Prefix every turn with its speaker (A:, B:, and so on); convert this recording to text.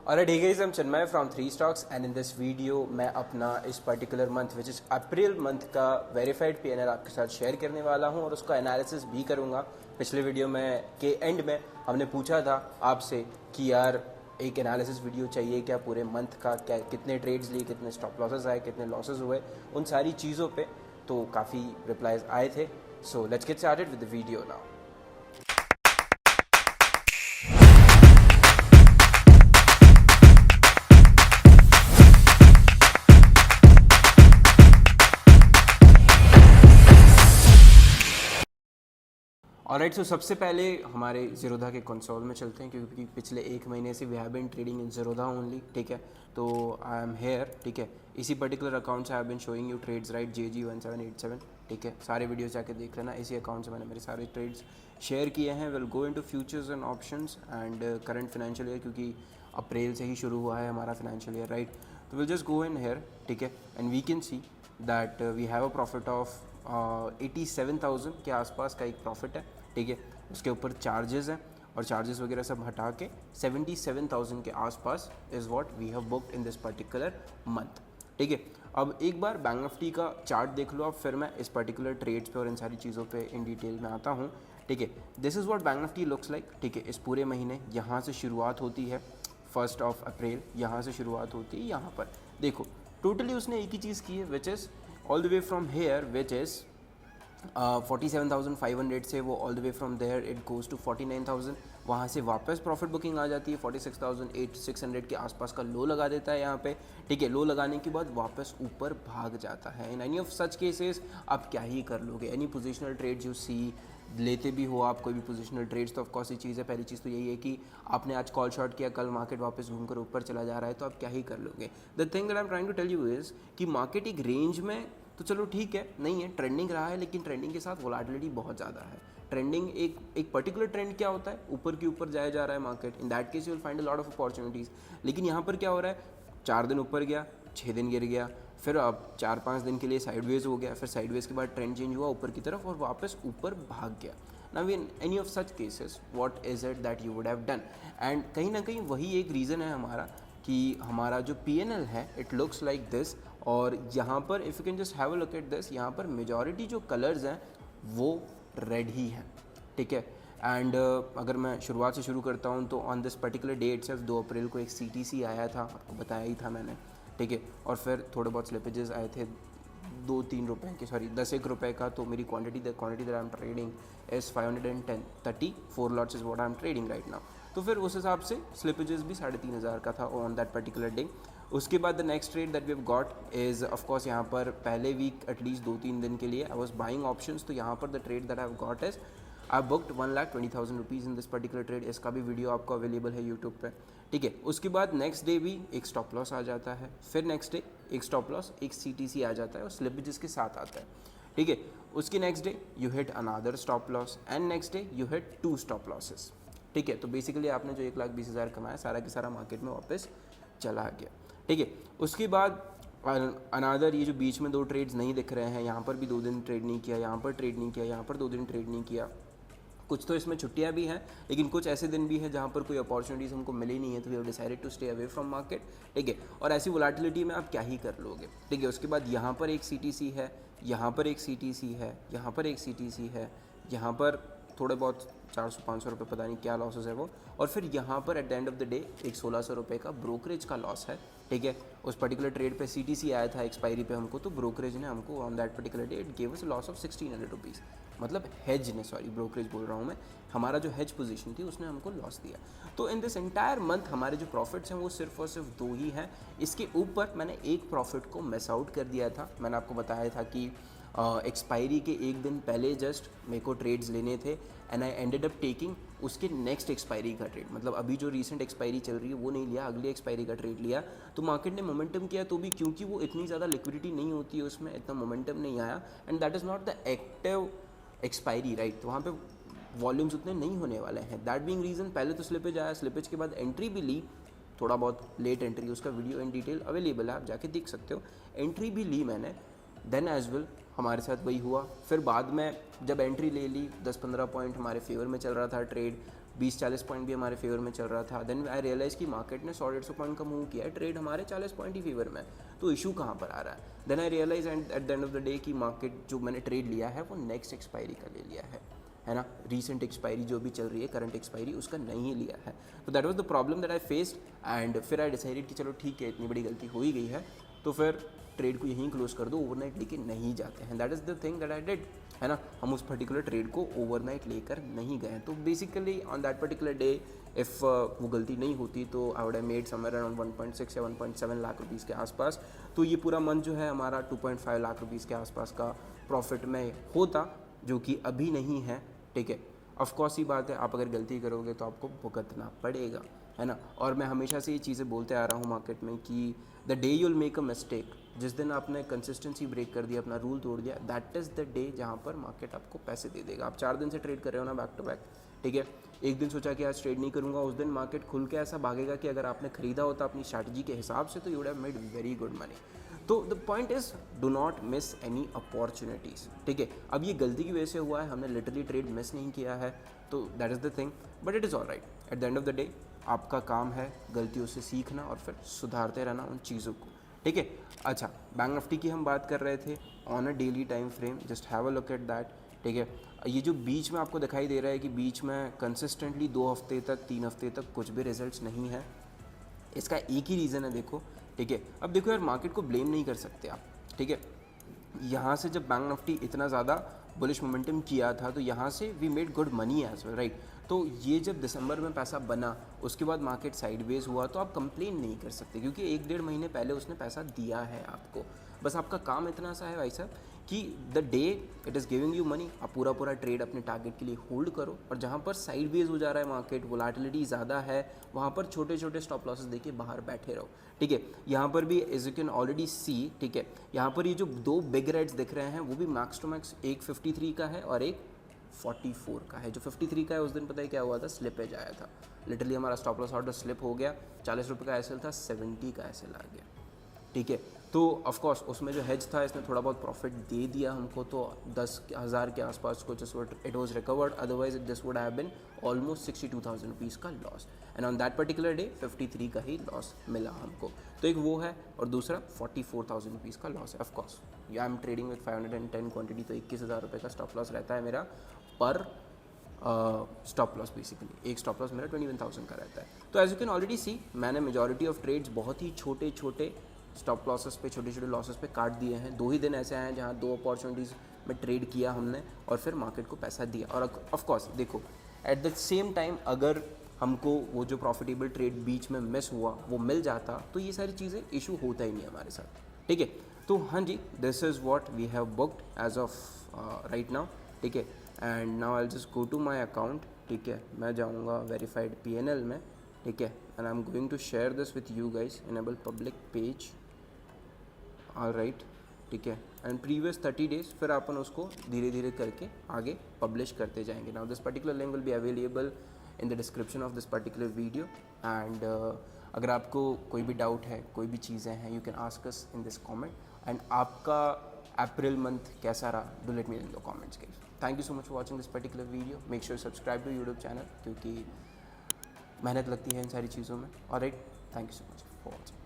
A: Alright, hey guys, I'm Chinmay from 3 Stocks and in this video मैं अपना इस particular month which is April month का verified PNL आपके साथ share करने वाला हूं और उसका एनालिसिस भी करूंगा। पिछले वीडियो में के एंड में हमने पूछा था आपसे कि यार एक एनालिसिस वीडियो चाहिए क्या पूरे मंथ का, क्या कितने ट्रेड्स लिए, कितने स्टॉप लॉसेस आए, कितने लॉसेस हुए, उन सारी चीज़ों पे तो काफ़ी रिप्लाईज आए थे। So let's get started with the video now. Alright, so सबसे पहले हमारे ज़ीरोधा के कंसोल में चलते हैं क्योंकि पिछले एक महीने से we have been trading in Zerodha only. ठीक है, तो आई एम हेयर। ठीक है, इसी पर्टिकुलर अकाउंट से I have been showing you trades, right, JG1787। ठीक है, सारे वीडियोस जाके देख लेना। इसी अकाउंट से मैंने मेरे सारे ट्रेड्स शेयर किए हैं। Will go into futures and options and current financial year, क्योंकि अप्रैल से ही शुरू हुआ है हमारा फाइनेंशियल ईयर, राइट। तो will just go in here. ठीक है, and we can see that we have a profit of 87,000 के आसपास का एक प्रॉफिट है। ठीक है, उसके ऊपर चार्जेस हैं और चार्जेस वगैरह सब हटा के 77,000 के आसपास is what we have booked in this particular month. ठीक है, अब एक बार बैंक निफ्टी का चार्ट देख लो आप, फिर मैं इस पर्टिकुलर ट्रेड्स पे और इन सारी चीज़ों पे इन डिटेल में आता हूँ। ठीक है, this is what bank Nifty looks like. ठीक है, इस पूरे महीने यहाँ से शुरुआत होती है 1 अप्रैल, यहाँ से शुरुआत होती है। यहाँ पर देखो टोटली उसने एक ही चीज़ की है which is all the way from here which is 47,500 से वो all the way from there it goes to 49,000। वहाँ से वापस प्रॉफिट बुकिंग आ जाती है 46,600 के आसपास का लो लगा देता है यहाँ पे। ठीक है, लो लगाने के बाद वापस ऊपर भाग जाता है। In any of such cases आप क्या ही कर लोगे। Any positional trades you see, लेते भी हो आप कोई भी पोजिशनल ट्रेड्स, तो ऑफकोर्स ये चीज़ है। पहली चीज़ तो यही है कि आपने आज कॉल शॉर्ट किया, कल मार्केट वापस घूमकर ऊपर चला जा रहा है, तो आप क्या ही कर लोगे। The thing that I am trying to tell you is कि मार्केट एक रेंज में तो चलो ठीक है, नहीं है, ट्रेंडिंग रहा है, लेकिन ट्रेंडिंग के साथ वोलेटिलिटी बहुत ज़्यादा है। ट्रेंडिंग एक पर्टिकुलर ट्रेंड क्या होता है, ऊपर के ऊपर जाया जा रहा है market, in that case you will find a lot of opportunities. लेकिन यहाँ पर क्या हो रहा है, 4 दिन ऊपर गया, 6 दिन गिर गया, फिर अब 4-5 दिन के लिए साइडवेज हो गया, फिर साइडवेज के बाद ट्रेंड चेंज हुआ ऊपर की तरफ और वापस ऊपर भाग गया। Now in any of such cases what is it that you would have done. And कहीं ना कहीं वही एक रीज़न है हमारा कि हमारा जो PNL है इट लुक्स लाइक दिस। और यहाँ पर if you can just have a look at this, यहाँ पर मेजॉरिटी जो कलर्स हैं वो रेड ही हैं। ठीक है, एंड अगर मैं शुरुआत से शुरू करता हूँ तो on this particular day itself 2 अप्रैल को एक CTC आया था, आपको बताया ही था मैंने। ठीक है, और फिर थोड़े बहुत स्लिपेजेस आए थे 2-3 रुपये के, सॉरी 10-1 रुपये का। तो मेरी quantity that I M trading is 534 lots is what I am trading right now. तो फिर उस हिसाब से स्लिपेजेस भी 3,500 का था ऑन दैट पर्टिकुलर डे। उसके बाद the next trade that we have got is of course यहाँ पर पहले वीक एटलीस्ट 2-3 दिन के लिए आई वॉज बाइंग ऑप्शंस। तो यहाँ पर the trade that I have got is I booked 1,20,000 rupees in this particular trade. इसका भी वीडियो आपको अवेलेबल है यूट्यूब पे। ठीक है, उसके बाद नेक्स्ट डे भी एक स्टॉप लॉस आ जाता है, फिर नेक्स्ट डे एक स्टॉप लॉस, एक CTC आ जाता है और स्लिपेजेस के साथ आता है। ठीक है, उसके next day you hit another stop loss and next day you hit 2 stop losses. ठीक है, तो बेसिकली आपने जो 1,20,000 कमाया सारा के सारा मार्केट में वापस चला गया। ठीक है, उसके बाद अनादर ये जो बीच में 2 ट्रेड्स नहीं दिख रहे हैं, यहाँ पर भी 2 दिन ट्रेड नहीं किया, यहाँ पर ट्रेड नहीं किया, यहाँ पर 2 दिन ट्रेड नहीं किया। कुछ तो इसमें छुट्टियाँ भी हैं, लेकिन कुछ ऐसे दिन भी हैं जहाँ पर कोई अपॉर्चुनिटीज़ हमको मिली नहीं है, तो we have decided to stay away from market. ठीक है, और ऐसी वोलेटिलिटी में आप क्या ही कर लोगे। ठीक है, उसके बाद यहाँ पर एक CTC है, यहाँ पर एक CTC है, यहाँ पर एक CTC है, यहाँ पर थोड़े बहुत 400-500 रुपये, पता नहीं क्या लॉसेस है वो, और फिर यहाँ पर eight the end of the day एक 1,600 रुपये का ब्रोकरेज का लॉस है। ठीक है, उस पर्टिकुलर ट्रेड पे CTC आया था एक्सपायरी पे हमको, तो ब्रोकरेज ने हमको on that particular day it gave us loss of 1,600 rupees. मतलब हेज ने, सॉरी ब्रोकरेज बोल रहा हूँ मैं, हमारा जो हेज पोजीशन थी उसने हमको लॉस दिया। तो इन दिस एंटायर मंथ हमारे जो प्रॉफिट्स हैं वो सिर्फ और सिर्फ 2 ही हैं। इसके ऊपर मैंने एक प्रॉफिट को मिस आउट कर दिया था। मैंने आपको बताया था कि एक्सपायरी के एक दिन पहले जस्ट मेरे को ट्रेड्स लेने थे and I ended up taking उसके नेक्स्ट एक्सपायरी का ट्रेड। मतलब अभी जो रीसेंट एक्सपायरी चल रही है वो नहीं लिया, अगली एक्सपायरी का ट्रेड लिया। तो मार्केट ने मोमेंटम किया, तो भी क्योंकि वो इतनी ज़्यादा लिक्विडिटी नहीं होती है उसमें, इतना मोमेंटम नहीं आया and that is not the active expiry, right. तो वहाँ पे वॉल्यूम्स उतने नहीं होने वाले हैं। दैट बीइंग रीज़न पहले तो स्लिपेज आया, स्लिपेज के बाद एंट्री भी ली, थोड़ा बहुत लेट एंट्री, उसका वीडियो इन डिटेल अवेलेबल है, आप जाके देख सकते हो। एंट्री भी ली मैंने, देन एज वेल हमारे साथ वही हुआ। फिर बाद में जब एंट्री ले ली 10-15 पॉइंट हमारे फेवर में चल रहा था ट्रेड, 20-40 पॉइंट भी हमारे फेवर में चल रहा था। देन आई रियलाइज़ कि मार्केट ने 100-150 पॉइंट का मूव किया है, ट्रेड हमारे 40 पॉइंट ही फेवर में, तो इशू कहाँ पर आ रहा है। Then I realize at the end of the day कि मार्केट जो मैंने ट्रेड लिया है वो नेक्स्ट एक्सपायरी का ले लिया है ना, रीसेंट एक्सपायरी जो भी चल रही है, करंट एक्सपायरी, उसका नहीं लिया है। तो that was the problem that I faced and फिर आई डिसाइडेड कि चलो ठीक है, इतनी बड़ी गलती हो ही गई है तो फिर ट्रेड को यहीं क्लोज कर दो, ओवरनाइट लेके नहीं जाते हैं। That is the thing that I did, है ना। हम उस पर्टिकुलर ट्रेड को ओवरनाइट लेकर नहीं गए। तो basically on that particular day if वो गलती नहीं होती तो I would have made somewhere around 1.6 या 1.7 लाख रुपीज़ के आसपास। तो ये पूरा मंथ जो है हमारा 2.5 लाख रुपीज़ के आसपास का प्रॉफिट में होता, जो कि अभी नहीं है, ठीक है। ऑफ कोर्स ही बात है, आप अगर गलती करोगे तो आपको भुगतना पड़ेगा, है ना। और मैं हमेशा से ये चीज़ें बोलते आ रहा हूँ मार्केट में कि the day you'll make a mistake, जिस दिन आपने कंसिस्टेंसी ब्रेक कर दिया, अपना रूल तोड़ दिया, दैट इज़ द डे जहाँ पर मार्केट आपको पैसे दे देगा। आप 4 दिन से ट्रेड कर रहे हो ना बैक टू बैक, ठीक है, एक दिन सोचा कि आज ट्रेड नहीं करूँगा, उस दिन मार्केट खुल के ऐसा भागेगा कि अगर आपने खरीदा होता अपनी स्ट्रैटेजी के हिसाब से तो you would have made very good money. तो the point is do not miss any opportunities, ठीक है। अब ये गलती की वजह से हुआ है, हमने लिटरली ट्रेड मिस नहीं किया है, तो that is the thing, but it is all right. Eight the end of the day आपका काम है गलतियों से सीखना और फिर सुधारते रहना उन चीज़ों को, ठीक है। अच्छा, बैंक निफ्टी की हम बात कर रहे थे on a daily time frame, just have a look at that, ठीक है। ये जो बीच में आपको दिखाई दे रहा है कि बीच में कंसिस्टेंटली 2 हफ्ते तक 3 हफ्ते तक कुछ भी रिजल्ट्स नहीं है, इसका एक ही रीज़न है, देखो, ठीक है। अब देखो यार, मार्केट को ब्लेम नहीं कर सकते आप, ठीक है। यहाँ से जब बैंक निफ्टी इतना ज़्यादा बुलिश मोमेंटम किया था तो यहाँ से we made good money as well, right. तो ये जब दिसंबर में पैसा बना, उसके बाद मार्केट साइडवेज हुआ, तो आप कंप्लेन नहीं कर सकते क्योंकि 1-1.5 महीने पहले उसने पैसा दिया है आपको। बस आपका काम इतना सा है भाई साहब कि the day it is giving you money, आप पूरा पूरा ट्रेड अपने टारगेट के लिए होल्ड करो, और जहाँ पर साइडवेज हो जा रहा है मार्केट, वोलेटिलिटी ज़्यादा है, वहाँ पर छोटे छोटे स्टॉप लॉसेस देके बाहर बैठे रहो, ठीक है। यहाँ पर भी एज यू कैन ऑलरेडी सी, ठीक है, यहाँ पर ये जो 2 बिग रेड्स दिख रहे हैं वो भी मैक्स टू मैक्स, एक 53 का है और एक 44 का है। जो 53 का है उस दिन पता है क्या हुआ था, स्लिपेज आया था, लिटरली हमारा स्टॉप लॉस ऑर्डर स्लिप हो गया, 40 रुपये का एसएल था, 70 का एसएल आ गया, ठीक है। तो ऑफ कोर्स उसमें जो हेज था इसने थोड़ा बहुत प्रॉफिट दे दिया हमको, तो 10,000 के आसपास कुछ it was recovered, otherwise this would have been almost 62,000 rupees का loss, and on that particular day 53 का ही लॉस मिला हमको। तो एक वो है, और दूसरा 44,000 रुपीज़ का लॉस है। Of course I am trading with 510 quantity, तो 21,000 रुपये का स्टॉप लॉस रहता है मेरा पर स्टॉप लॉस। बेसिकली एक स्टॉप लॉस मेरा 21,000 का रहता है। तो एज यू कैन ऑलरेडी सी, मैंने मेजॉरिटी ऑफ ट्रेड्स बहुत ही छोटे छोटे स्टॉप लॉसेस पे, छोटे छोटे लॉसेस पे काट दिए हैं। 2 ही दिन ऐसे आए हैं जहाँ 2 अपॉर्चुनिटीज़ में ट्रेड किया हमने और फिर मार्केट को पैसा दिया। और ऑफ कोर्स देखो, एट द सेम टाइम अगर हमको वो जो प्रॉफिटेबल ट्रेड बीच में मिस हुआ वो मिल जाता तो ये सारी चीज़ें इशू होता ही नहीं हमारे साथ, ठीक है। तो हाँ जी, this is what we have booked as of right now, ठीक है। And now I will just go to my account, ठीक है। मैं जाऊँगा वेरीफाइड PNL में, ठीक है, and I am going to share this with you guys, enable public page, all right, ठीक है। एंड प्रीवियस 30 डेज फिर अपन उसको धीरे धीरे करके आगे पब्लिश करते जाएंगे। Now this particular link will be available in the description of this particular video, and अगर आपको कोई भी डाउट है, कोई भी चीज़ें हैं, you can ask us in this comment. And आपका अप्रैल मंथ कैसा रहा, do let me in the comments guys. Thank you so much for watching this particular video, make sure subscribe to YouTube channel, क्योंकि मेहनत लगती है इन सारी चीज़ों में। Alright, thank you so much for watching.